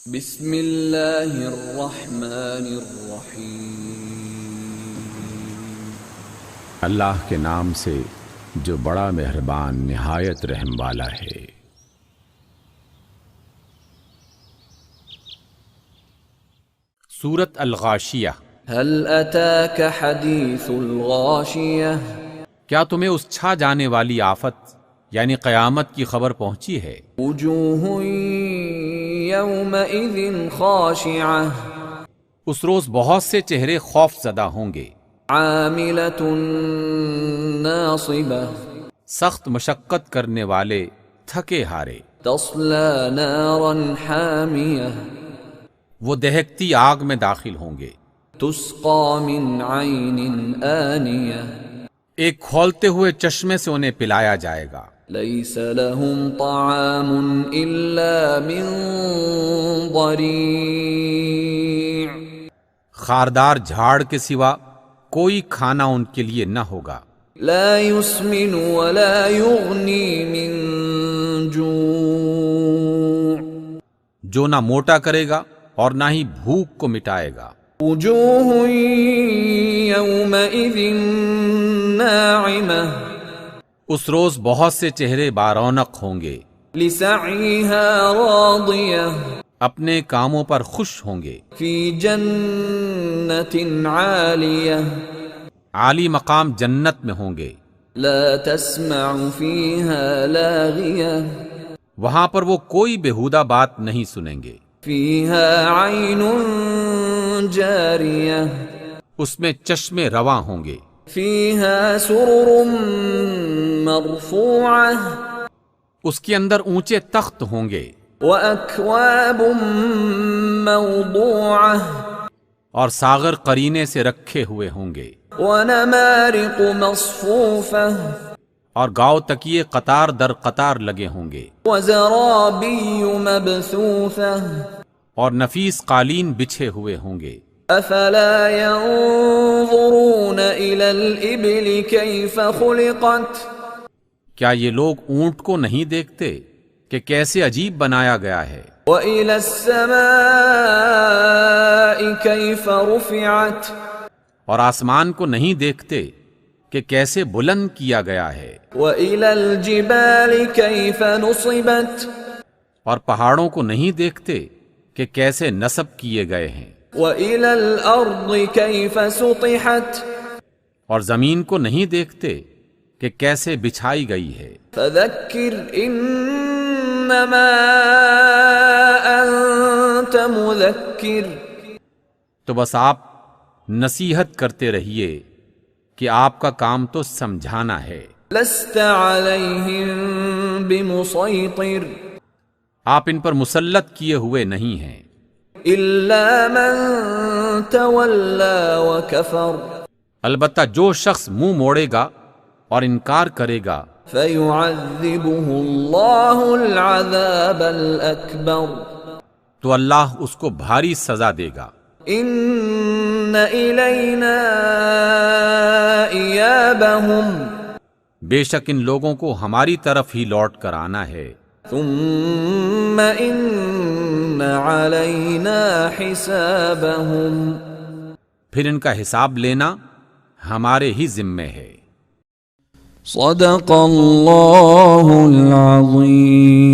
بسم اللہ الرحمن الرحیم۔ اللہ کے نام سے جو بڑا مہربان نہایت رحم والا ہے۔ سورۃ الغاشیہ۔ هل اتاک حدیث الغاشیہ؟ کیا تمہیں اس چھا جانے والی آفت یعنی قیامت کی خبر پہنچی ہے؟ وجوہ یومئذ خاشعہ، اس روز بہت سے چہرے خوف زدہ ہوں گے، عاملۃ ناصبہ، سخت مشقت کرنے والے، تھکے ہارے، تصلی نارا حامیہ، وہ دہکتی آگ میں داخل ہوں گے، تسقی من عین آنیہ، ایک کھولتے ہوئے چشمے سے انہیں پلایا جائے گا، لیس لهم طعام الا من ضریع، خاردار جھاڑ کے سوا کوئی کھانا ان کے لیے نہ ہوگا، لا يسمن ولا يغنی من جوع، جو نہ موٹا کرے گا اور نہ ہی بھوک کو مٹائے گا، وجوہ یومئذ ناعمہ، اس روز بہت سے چہرے بارونق ہوں گے، لسعیہا راضیہ، اپنے کاموں پر خوش ہوں گے، فی جنت عالیہ، عالی مقام جنت میں ہوں گے، لا تسمع فیہا لاغیہ، وہاں پر وہ کوئی بےہودہ بات نہیں سنیں گے، فیہا عین جاریہ، اس میں چشمے رواں ہوں گے، فیہا سرر مرفوعہ، اس کے اندر اونچے تخت ہوں گے، وَأَكْوَابٌ مَّوْضُوعَةٌ، اور ساغر قرینے سے رکھے ہوئے ہوں گے، وَنَمَارِقُ مَصْفُوفَةٌ، اور گاؤ تکیے قطار در قطار لگے ہوں گے، وَزَرَابِيُّ مَبْثُوثَةٌ، اور نفیس قالین بچھے ہوئے ہوں گے، أَفَلَا يَنظُرُونَ إِلَى الْإِبِلِ كَيْفَ خُلِقَتْ، کیا یہ لوگ اونٹ کو نہیں دیکھتے کہ کیسے عجیب بنایا گیا ہے، وَإِلَى السَّمَاءِ كَيْفَ رُفِعَتْ، اور آسمان کو نہیں دیکھتے کہ کیسے بلند کیا گیا ہے، وَإِلَى الْجِبَالِ كَيْفَ نُصِبَتْ، اور پہاڑوں کو نہیں دیکھتے کہ کیسے نصب کیے گئے ہیں، وَإِلَى الْأَرْضِ كَيْفَ سُطِحَتْ، اور زمین کو نہیں دیکھتے کہ کیسے بچھائی گئی ہے، فَذَكِّرْ إِنَّمَا أَنْتَ مُذَكِّرٌ، تو بس آپ نصیحت کرتے رہیے کہ آپ کا کام تو سمجھانا ہے، لَسْتَ عَلَيْهِمْ بِمُصَيْطِرٍ، آپ ان پر مسلط کیے ہوئے نہیں ہیں، إِلَّا مَنْ تَوَلَّى وَكَفَرَ، البتہ جو شخص منہ موڑے گا اور انکار کرے گا فَيُعَذِّبُهُ اللَّهُ الْعَذَابَ الْأَكْبَرَ، تو اللہ اس کو بھاری سزا دے گا، إِنَّ إِلَيْنَا إِيَابَهُمْ، بے شک ان لوگوں کو ہماری طرف ہی لوٹ کر آنا ہے، ثُمَّ إِنَّ عَلَيْنَا حِسَابَهُمْ، پھر ان کا حساب لینا ہمارے ہی ذمے ہے۔ صدق اللہ العظیم۔